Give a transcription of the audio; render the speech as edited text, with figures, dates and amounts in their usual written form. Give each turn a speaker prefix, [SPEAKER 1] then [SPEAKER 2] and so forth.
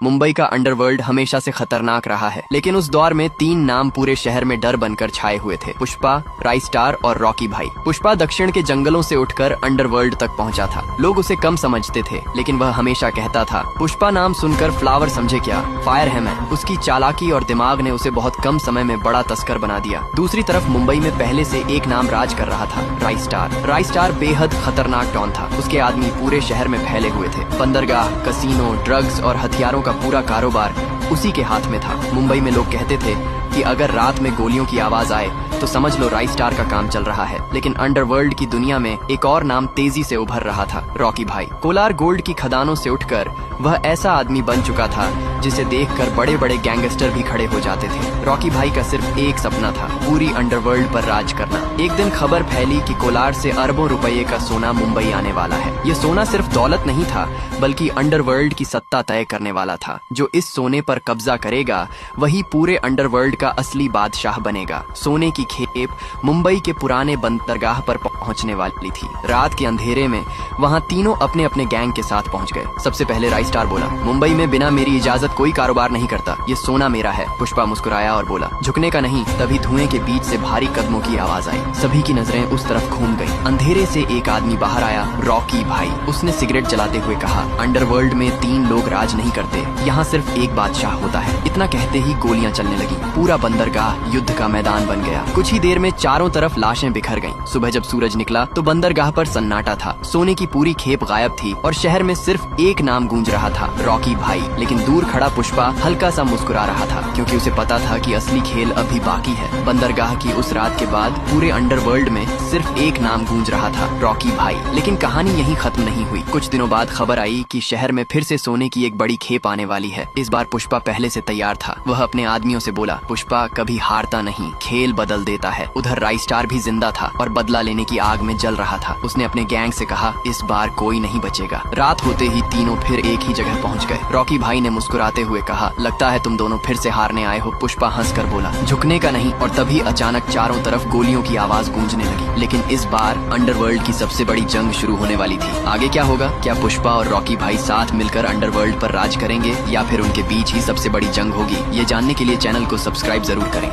[SPEAKER 1] मुंबई का अंडरवर्ल्ड हमेशा से खतरनाक रहा है, लेकिन उस दौर में 3 नाम पूरे शहर में डर बनकर छाए हुए थे, पुष्पा, राइस्टार और रॉकी भाई। पुष्पा दक्षिण के जंगलों से उठकर अंडरवर्ल्ड तक पहुंचा था। लोग उसे कम समझते थे, लेकिन वह हमेशा कहता था, पुष्पा नाम सुनकर फ्लावर समझे क्या, फायर है मैं। उसकी चालाकी और दिमाग ने उसे बहुत कम समय में बड़ा तस्कर बना दिया। दूसरी तरफ मुंबई में पहले से एक नाम राज कर रहा था, राइस्टार। राइस्टार बेहद खतरनाक डॉन था। उसके आदमी पूरे शहर में फैले हुए थे। बंदरगाह, कसीनो, ड्रग्स और हथियारों का पूरा कारोबार उसी के हाथ में था। मुंबई में लोग कहते थे कि अगर रात में गोलियों की आवाज आए तो समझ लो राइस्टार का काम चल रहा है। लेकिन अंडरवर्ल्ड की दुनिया में एक और नाम तेजी से उभर रहा था, रॉकी भाई। कोलार गोल्ड की खदानों से उठकर वह ऐसा आदमी बन चुका था जिसे देखकर बड़े बड़े गैंगस्टर भी खड़े हो जाते थे। रॉकी भाई का सिर्फ एक सपना था, पूरी अंडरवर्ल्ड पर राज करना। एक दिन खबर फैली कि कोलार से अरबों रुपए का सोना मुंबई आने वाला है। ये सोना सिर्फ दौलत नहीं था, बल्कि अंडरवर्ल्ड की सत्ता तय करने वाला था। जो इस सोने पर कब्जा करेगा वही पूरे अंडरवर्ल्ड का असली बादशाह बनेगा। सोने की खेप मुंबई के पुराने बंदरगाह पर पहुंचने वाली थी। रात के अंधेरे में वहां तीनों अपने अपने गैंग के साथ पहुंच गए। सबसे पहले राइस्टार बोला, मुंबई में बिना मेरी इजाजत कोई कारोबार नहीं करता, ये सोना मेरा है। पुष्पा मुस्कुराया और बोला, झुकने का नहीं। तभी धुएं के बीच से भारी कदमों की आवाज आई। सभी की नजरें उस तरफ घूम गई। अंधेरे से एक आदमी बाहर आया, रॉकी भाई। उसने सिगरेट जलाते हुए कहा, अंडरवर्ल्ड में 3 लोग राज नहीं करते, यहाँ सिर्फ एक बादशाह होता है। इतना कहते ही गोलियां चलने लगी। पूरा बंदरगाह युद्ध का मैदान बन गया। कुछ ही देर में चारों तरफ लाशें बिखर गईं। सुबह जब सूरज निकला तो बंदरगाह पर सन्नाटा था। सोने की पूरी खेप गायब थी और शहर में सिर्फ एक नाम गूंज रहा था, रॉकी भाई। लेकिन दूर खड़ा पुष्पा हल्का सा मुस्कुरा रहा था, क्योंकि उसे पता था कि असली खेल अभी बाकी है। बंदरगाह की उस रात के बाद पूरे अंडरवर्ल्ड में सिर्फ एक नाम गूंज रहा था, रॉकी भाई। लेकिन कहानी यहीं खत्म नहीं हुई। कुछ दिनों बाद खबर आई कि शहर में फिर से सोने की एक बड़ी खेप आने वाली है। इस बार पुष्पा पहले से तैयार था। वह अपने आदमियों से बोला, पुष्पा कभी हारता नहीं, खेल बदल देता है। उधर राइस्टार भी जिंदा था और बदला लेने की आग में जल रहा था। उसने अपने गैंग से कहा, इस बार कोई नहीं बचेगा। रात होते ही तीनों फिर एक ही जगह पहुंच गए। रॉकी भाई ने मुस्कुराते हुए कहा, लगता है तुम दोनों फिर से हारने आए हो। पुष्पा हंसकर बोला, झुकने का नहीं। और तभी अचानक चारों तरफ गोलियों की आवाज गूंजने लगी। लेकिन इस बार अंडरवर्ल्ड की सबसे बड़ी जंग शुरू होने वाली थी। आगे क्या होगा? क्या पुष्पा और रॉकी भाई साथ मिलकर अंडरवर्ल्ड पर राज करेंगे, या फिर उनके बीच ही सबसे बड़ी जंग होगी? ये जानने के लिए चैनल को सब्सक्राइब जरूर करें।